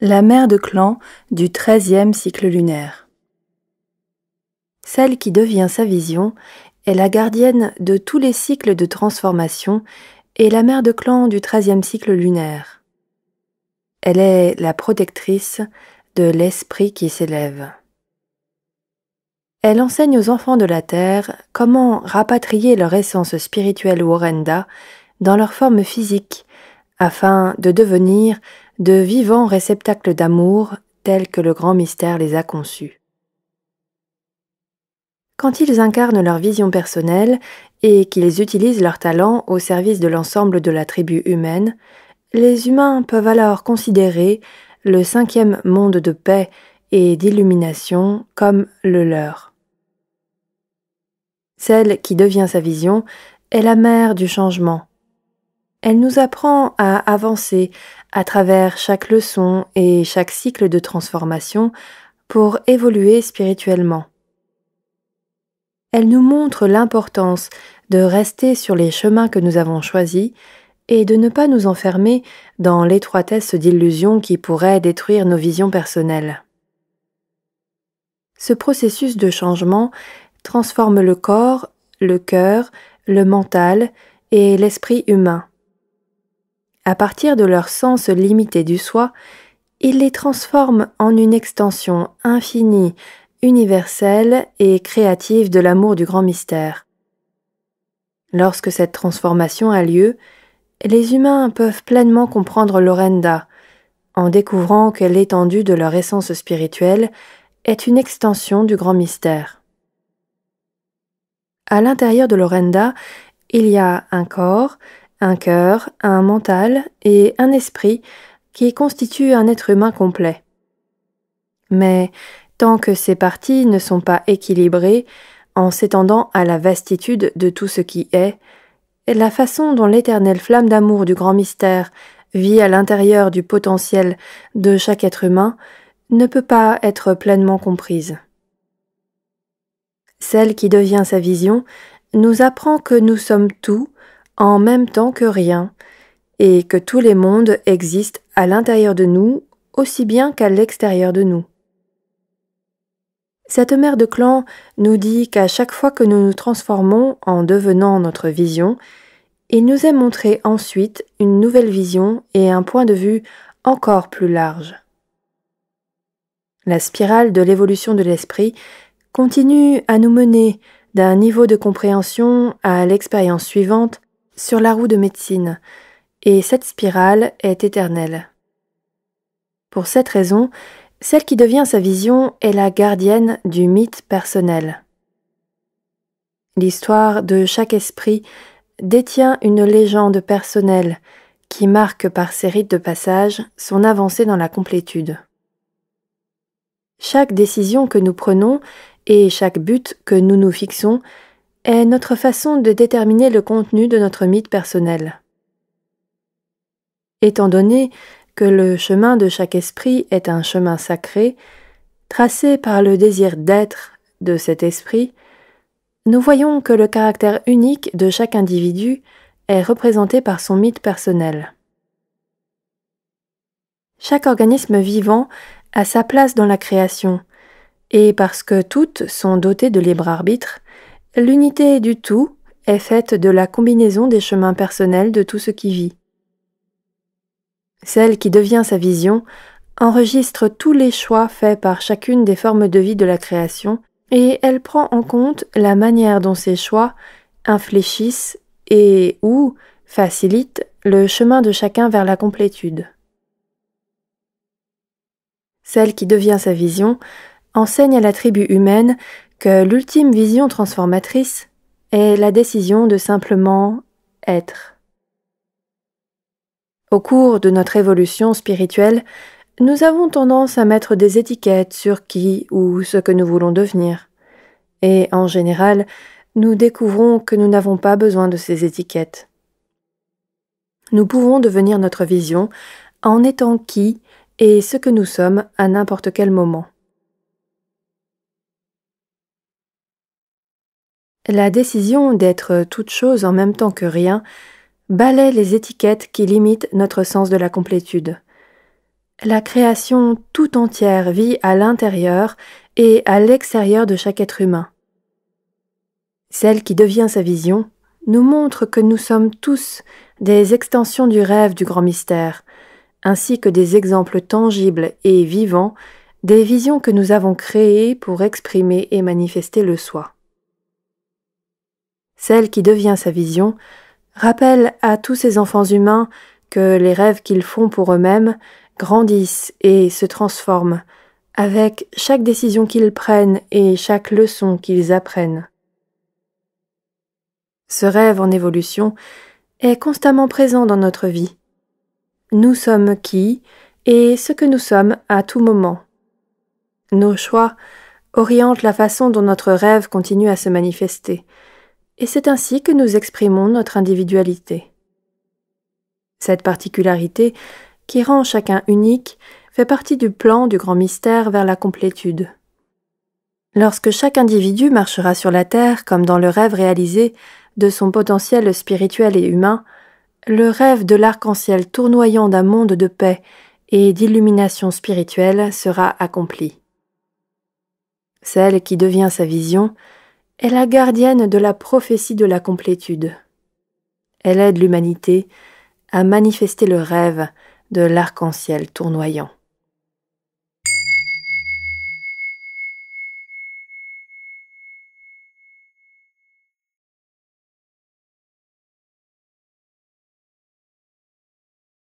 La mère de clan du 13e cycle lunaire. Celle qui devient sa vision est la gardienne de tous les cycles de transformation et la mère de clan du 13e cycle lunaire. Elle est la protectrice de l'esprit qui s'élève. Elle enseigne aux enfants de la Terre comment rapatrier leur essence spirituelle ou Orenda dans leur forme physique afin de devenir de vivants réceptacles d'amour tels que le grand mystère les a conçus. Quand ils incarnent leur vision personnelle et qu'ils utilisent leur talent au service de l'ensemble de la tribu humaine, les humains peuvent alors considérer le 5e monde de paix et d'illumination comme le leur. Celle qui devient sa vision est la mère du changement. Elle nous apprend à avancer à travers chaque leçon et chaque cycle de transformation pour évoluer spirituellement. Elle nous montre l'importance de rester sur les chemins que nous avons choisis et de ne pas nous enfermer dans l'étroitesse d'illusions qui pourraient détruire nos visions personnelles. Ce processus de changement transforme le corps, le cœur, le mental et l'esprit humain. À partir de leur sens limité du soi, il les transforme en une extension infinie, universelle et créative de l'amour du grand mystère. Lorsque cette transformation a lieu, les humains peuvent pleinement comprendre l'Orenda, en découvrant que l'étendue de leur essence spirituelle est une extension du grand mystère. À l'intérieur de l'Orenda, il y a un corps, un cœur, un mental et un esprit qui constituent un être humain complet. Mais tant que ces parties ne sont pas équilibrées, en s'étendant à la vastitude de tout ce qui est, la façon dont l'éternelle flamme d'amour du grand mystère vit à l'intérieur du potentiel de chaque être humain ne peut pas être pleinement comprise. Celle qui devient sa vision nous apprend que nous sommes tout en même temps que rien, et que tous les mondes existent à l'intérieur de nous aussi bien qu'à l'extérieur de nous. Cette mère de clan nous dit qu'à chaque fois que nous nous transformons en devenant notre vision, il nous est montré ensuite une nouvelle vision et un point de vue encore plus large. La spirale de l'évolution de l'esprit continue à nous mener d'un niveau de compréhension à l'expérience suivante sur la roue de médecine, et cette spirale est éternelle. Pour cette raison, celle qui devient sa vision est la gardienne du mythe personnel. L'histoire de chaque esprit détient une légende personnelle qui marque par ses rites de passage son avancée dans la complétude. Chaque décision que nous prenons et chaque but que nous nous fixons est notre façon de déterminer le contenu de notre mythe personnel. Étant donné que le chemin de chaque esprit est un chemin sacré, tracé par le désir d'être de cet esprit, nous voyons que le caractère unique de chaque individu est représenté par son mythe personnel. Chaque organisme vivant a sa place dans la création, et parce que toutes sont dotées de libre arbitre, l'unité du tout est faite de la combinaison des chemins personnels de tout ce qui vit. Celle qui devient sa vision enregistre tous les choix faits par chacune des formes de vie de la création et elle prend en compte la manière dont ces choix infléchissent et ou facilitent le chemin de chacun vers la complétude. Celle qui devient sa vision enseigne à la tribu humaine que l'ultime vision transformatrice est la décision de simplement être. Au cours de notre évolution spirituelle, nous avons tendance à mettre des étiquettes sur qui ou ce que nous voulons devenir. Et en général, nous découvrons que nous n'avons pas besoin de ces étiquettes. Nous pouvons devenir notre vision en étant qui et ce que nous sommes à n'importe quel moment. La décision d'être toute chose en même temps que rien balaie les étiquettes qui limitent notre sens de la complétude. La création tout entière vit à l'intérieur et à l'extérieur de chaque être humain. Celle qui devient sa vision nous montre que nous sommes tous des extensions du rêve du grand mystère, ainsi que des exemples tangibles et vivants des visions que nous avons créées pour exprimer et manifester le soi. Celle qui devient sa vision rappelle à tous ces enfants humains que les rêves qu'ils font pour eux-mêmes grandissent et se transforment avec chaque décision qu'ils prennent et chaque leçon qu'ils apprennent. Ce rêve en évolution est constamment présent dans notre vie. Nous sommes qui et ce que nous sommes à tout moment. Nos choix orientent la façon dont notre rêve continue à se manifester, et c'est ainsi que nous exprimons notre individualité. Cette particularité, qui rend chacun unique, fait partie du plan du grand mystère vers la complétude. Lorsque chaque individu marchera sur la terre comme dans le rêve réalisé de son potentiel spirituel et humain, le rêve de l'arc-en-ciel tournoyant d'un monde de paix et d'illumination spirituelle sera accompli. Celle qui devient sa vision est la gardienne de la prophétie de la complétude. Elle aide l'humanité à manifester le rêve de l'arc-en-ciel tournoyant.